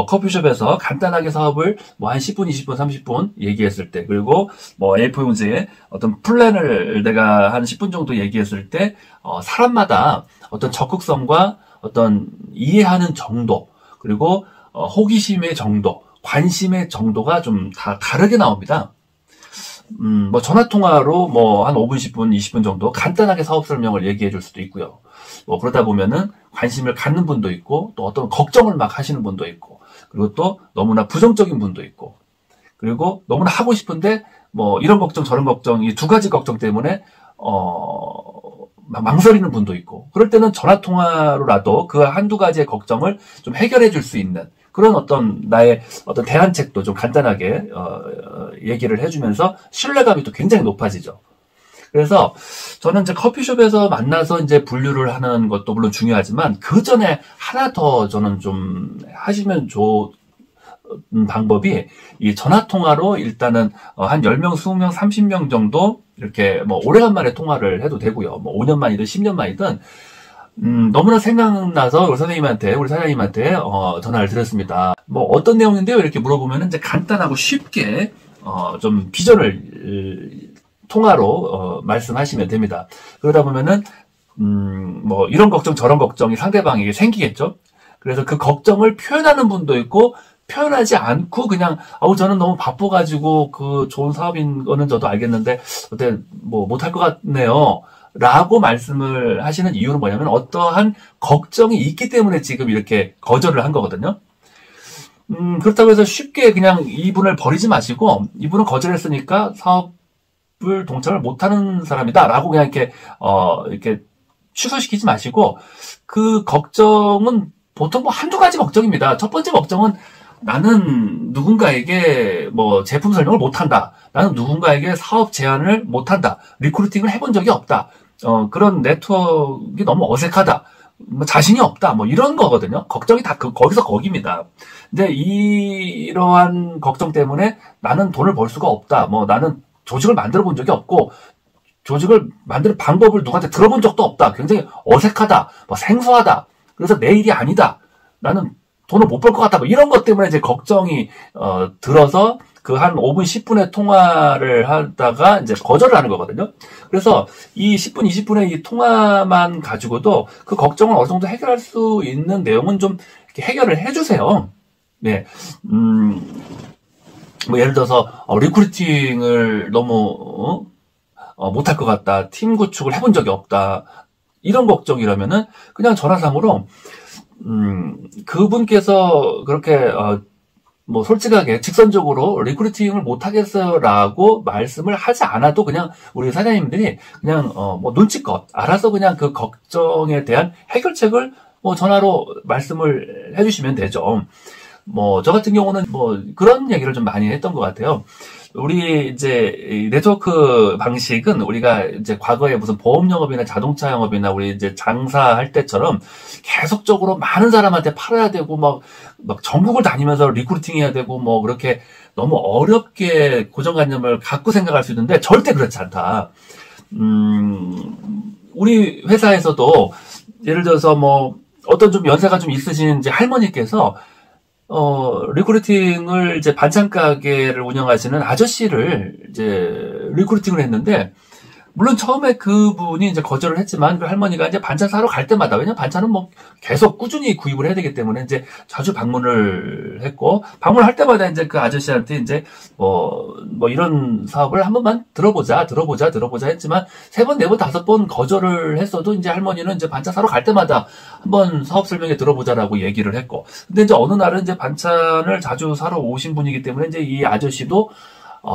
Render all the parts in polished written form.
커피숍에서 간단하게 사업을 뭐 한 10분, 20분, 30분 얘기했을 때, 그리고 뭐 A4용지에 어떤 플랜을 내가 한 10분 정도 얘기했을 때, 사람마다 어떤 적극성과 어떤 이해하는 정도, 그리고 호기심의 정도, 관심의 정도가 좀 다 다르게 나옵니다. 뭐 전화통화로 뭐 한 5분, 10분, 20분 정도 간단하게 사업 설명을 얘기해 줄 수도 있고요. 뭐 그러다 보면은 관심을 갖는 분도 있고, 또 어떤 걱정을 막 하시는 분도 있고, 그리고 또 너무나 부정적인 분도 있고, 그리고 너무나 하고 싶은데 뭐 이런 걱정 저런 걱정, 이 두 가지 걱정 때문에 망설이는 분도 있고, 그럴 때는 전화통화로라도 그 한두 가지의 걱정을 좀 해결해 줄 수 있는 그런 어떤 나의 어떤 대안책도 좀 간단하게 얘기를 해주면서 신뢰감이 또 굉장히 높아지죠. 그래서 저는 이제 커피숍에서 만나서 이제 분류를 하는 것도 물론 중요하지만, 그 전에 하나 더 저는 좀 하시면 좋은 방법이, 이 전화통화로 일단은 한 10명, 20명, 30명 정도 이렇게 뭐 오래간만에 통화를 해도 되고요. 뭐 5년 만이든 10년 만이든 너무나 생각나서 우리 선생님한테, 우리 사장님한테 전화를 드렸습니다. 뭐 어떤 내용인데요? 이렇게 물어보면 이제 간단하고 쉽게 좀 비전을 통화로 말씀하시면 됩니다. 그러다 보면은 뭐 이런 걱정 저런 걱정이 상대방에게 생기겠죠. 그래서 그 걱정을 표현하는 분도 있고, 표현하지 않고 그냥 저는 너무 바빠가지고 그 좋은 사업인 거는 저도 알겠는데 어때 뭐 못할 것 같네요 라고 말씀을 하시는 이유는 뭐냐면, 어떠한 걱정이 있기 때문에 지금 이렇게 거절을 한 거거든요. 그렇다고 해서 쉽게 그냥 이분을 버리지 마시고, 이분은 거절했으니까 사업을 동참을 못하는 사람이다 라고 그냥 이렇게 취소시키지 마시고, 그 걱정은 보통 뭐 한두 가지 걱정입니다. 첫 번째 걱정은, 나는 누군가에게 뭐 제품 설명을 못한다. 나는 누군가에게 사업 제안을 못한다. 리크루팅을 해본 적이 없다. 그런 네트워크가 너무 어색하다. 뭐 자신이 없다. 뭐 이런 거거든요. 걱정이 다 거기서 거기입니다. 근데 이러한 걱정 때문에 나는 돈을 벌 수가 없다. 뭐 나는 조직을 만들어 본 적이 없고, 조직을 만드는 방법을 누구한테 들어본 적도 없다. 굉장히 어색하다. 뭐 생소하다. 그래서 내 일이 아니다. 나는 돈을 못 벌 것 같다. 뭐 이런 것 때문에 이제 걱정이 들어서 그 한 5분, 10분의 통화를 하다가 이제 거절을 하는 거거든요. 그래서 이 10분, 20분의 이 통화만 가지고도 그 걱정을 어느 정도 해결할 수 있는 내용은 좀 이렇게 해결을 해주세요. 네. 뭐 예를 들어서 리크루팅을 너무 못할 것 같다. 팀 구축을 해본 적이 없다. 이런 걱정이라면은 그냥 전화상으로 그분께서 그렇게 뭐 솔직하게 직선적으로 리크루팅을 못하겠어요라고 말씀을 하지 않아도 그냥 우리 사장님들이 그냥 뭐 눈치껏 알아서 그냥 그 걱정에 대한 해결책을 뭐 전화로 말씀을 해주시면 되죠. 뭐 저 같은 경우는 뭐 그런 얘기를 좀 많이 했던 것 같아요. 우리 이제 네트워크 방식은 우리가 이제 과거에 무슨 보험 영업이나 자동차 영업이나 우리 이제 장사할 때처럼 계속적으로 많은 사람한테 팔아야 되고 막 전국을 다니면서 리크루팅 해야 되고 뭐 그렇게 너무 어렵게 고정관념을 갖고 생각할 수 있는데 절대 그렇지 않다. 우리 회사에서도 예를 들어서 뭐 어떤 좀 연세가 좀 있으신 이제 할머니께서 리크루팅을 이제 반찬 가게를 운영하시는 아저씨를 이제 리크루팅을 했는데, 물론 처음에 그분이 이제 거절을 했지만 그 할머니가 이제 반찬 사러 갈 때마다, 왜냐면 반찬은 뭐 계속 꾸준히 구입을 해야 되기 때문에 이제 자주 방문을 했고, 방문할 때마다 이제 그 아저씨한테 이제 뭐 이런 사업을 한 번만 들어보자 했지만 3번, 4번, 5번 거절을 했어도 이제 할머니는 이제 반찬 사러 갈 때마다 한번 사업 설명회 들어보자라고 얘기를 했고, 근데 이제 어느 날은 이제 반찬을 자주 사러 오신 분이기 때문에 이제 이 아저씨도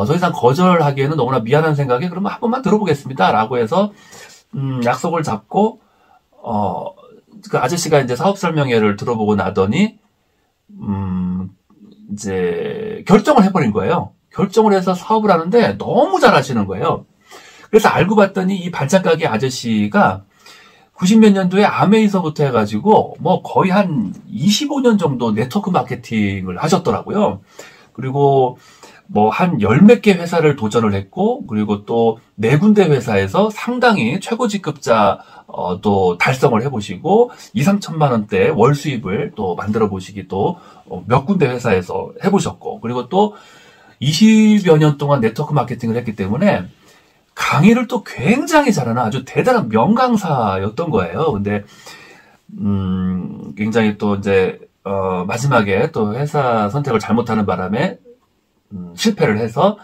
더 이상 거절하기에는 너무나 미안한 생각에 그러면 한 번만 들어보겠습니다 라고 해서 약속을 잡고 그 아저씨가 이제 사업 설명회를 들어보고 나더니 이제 결정을 해버린 거예요. 결정을 해서 사업을 하는데 너무 잘하시는 거예요. 그래서 알고 봤더니 이 반찬 가게 아저씨가 90몇 년도에 아메이서부터 해가지고 뭐 거의 한 25년 정도 네트워크 마케팅을 하셨더라고요. 그리고 뭐 한 열 몇 개 회사를 도전을 했고, 그리고 또 네 군데 회사에서 상당히 최고 직급자 또 달성을 해보시고 2, 3천만 원대 월 수입을 또 만들어 보시기도 몇 군데 회사에서 해보셨고, 그리고 또 20여 년 동안 네트워크 마케팅을 했기 때문에 강의를 또 굉장히 잘하는 아주 대단한 명강사였던 거예요. 근데 굉장히 또 이제 마지막에 또 회사 선택을 잘못하는 바람에 실패를 해서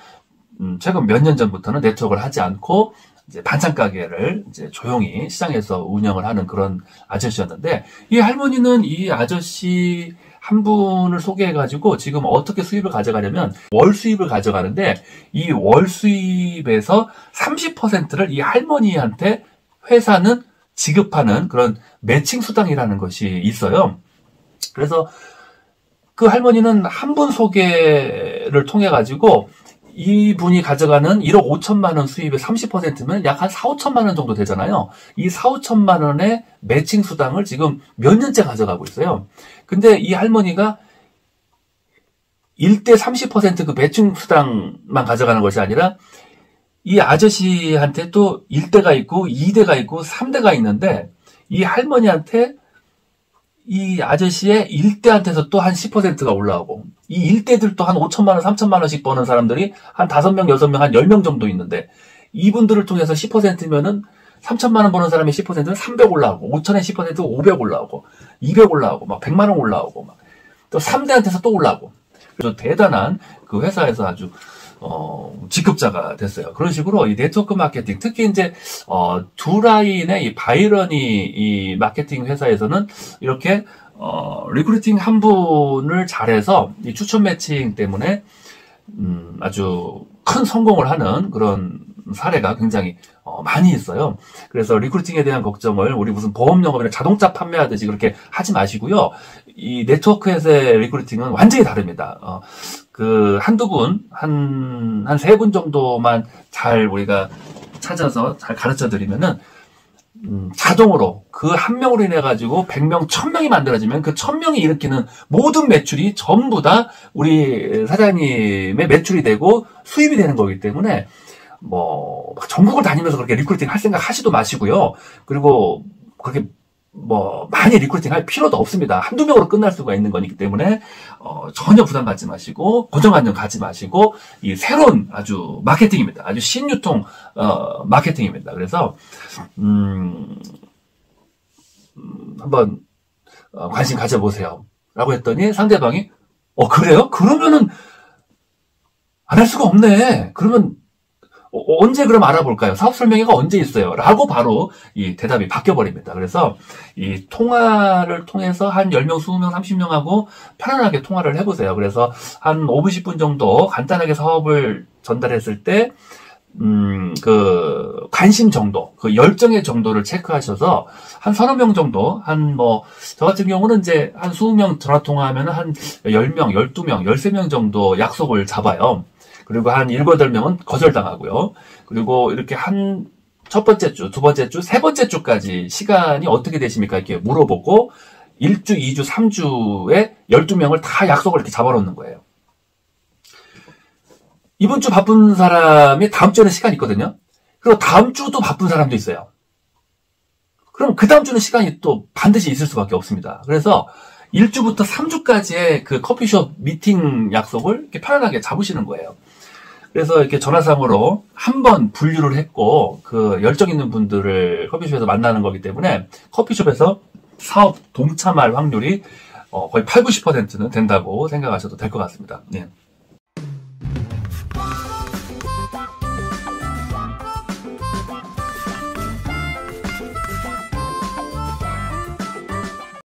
최근 몇 년 전부터는 네트워크를 하지 않고 이제 반찬 가게를 이제 조용히 시장에서 운영을 하는 그런 아저씨였는데, 이 할머니는 이 아저씨 한 분을 소개해가지고 지금 어떻게 수입을 가져가냐면 월 수입을 가져가는데, 이 월 수입에서 30%를 이 할머니한테 회사는 지급하는 그런 매칭 수당이라는 것이 있어요. 그래서 그 할머니는 한 분 소개를 통해 가지고 이분이 가져가는 1억 5천만 원 수입의 30%면 약 한 4, 5천만 원 정도 되잖아요. 이 4, 5천만 원의 매칭 수당을 지금 몇 년째 가져가고 있어요. 근데 이 할머니가 1대 30% 그 매칭 수당만 가져가는 것이 아니라 이 아저씨한테 또 1대가 있고 2대가 있고 3대가 있는데, 이 할머니한테 이 아저씨의 1대한테서 또 한 10%가 올라오고, 이 1대들 또 한 5천만 원, 3천만 원씩 버는 사람들이 한 5명, 6명, 한 10명 정도 있는데, 이분들을 통해서 10%면은 3천만 원 버는 사람의 10%는 300 올라오고, 5천에 10%는 500 올라오고, 200 올라오고, 막 100만 원 올라오고, 막 또 3대한테서 또 올라오고. 그래서 대단한 그 회사에서 아주 직급자가 됐어요. 그런 식으로 이 네트워크 마케팅, 특히 이제 두 라인의 이 바이런이 이 마케팅 회사에서는 이렇게 리크루팅 한 분을 잘해서 이 추천 매칭 때문에 아주 큰 성공을 하는 그런 사례가 굉장히 많이 있어요. 그래서 리크루팅에 대한 걱정을 우리 무슨 보험 영업이나 자동차 판매하듯이 그렇게 하지 마시고요. 이 네트워크에서의 리크루팅은 완전히 다릅니다. 그 한두 분, 한 세 분 정도만 잘 우리가 찾아서 잘 가르쳐 드리면은 자동으로 그 한 명으로 인해 가지고 100명, 1000명이 만들어지면 그 1000명이 일으키는 모든 매출이 전부 다 우리 사장님의 매출이 되고 수입이 되는 거기 때문에 뭐 전국을 다니면서 그렇게 리크루팅 할 생각 하지도 마시고요. 그리고 그렇게 뭐 많이 리크루팅 할 필요도 없습니다. 한두 명으로 끝날 수가 있는 거기 때문에 전혀 부담 갖지 마시고 고정관념 갖지 마시고 이 새로운 아주 마케팅입니다. 아주 신유통 마케팅입니다. 그래서 한번 관심 가져보세요 라고 했더니 상대방이 그래요? 그러면은 안 할 수가 없네. 그러면 언제 그럼 알아볼까요? 사업 설명회가 언제 있어요? 라고 바로 이 대답이 바뀌어버립니다. 그래서 이 통화를 통해서 한 10명, 20명, 30명하고 편안하게 통화를 해보세요. 그래서 한 5분, 10분 정도 간단하게 사업을 전달했을 때, 그 관심 정도, 그 열정의 정도를 체크하셔서 한 서너 명 정도, 저 같은 경우는 이제 한 20명 전화 통화하면 한 10명, 12명, 13명 정도 약속을 잡아요. 그리고 한 7, 8명은 거절당하고요. 그리고 이렇게 첫 번째 주, 두 번째 주, 세 번째 주까지 시간이 어떻게 되십니까? 이렇게 물어보고 1주, 2주, 3주에 12명을 다 약속을 이렇게 잡아놓는 거예요. 이번 주 바쁜 사람이 다음 주에는 시간이 있거든요. 그리고 다음 주도 바쁜 사람도 있어요. 그럼 그 다음 주는 시간이 또 반드시 있을 수밖에 없습니다. 그래서 1주부터 3주까지의 그 커피숍 미팅 약속을 이렇게 편안하게 잡으시는 거예요. 그래서 이렇게 전화상으로 한 번 분류를 했고, 그 열정 있는 분들을 커피숍에서 만나는 거기 때문에 커피숍에서 사업 동참할 확률이 거의 8, 90%는 된다고 생각하셔도 될 것 같습니다. 네.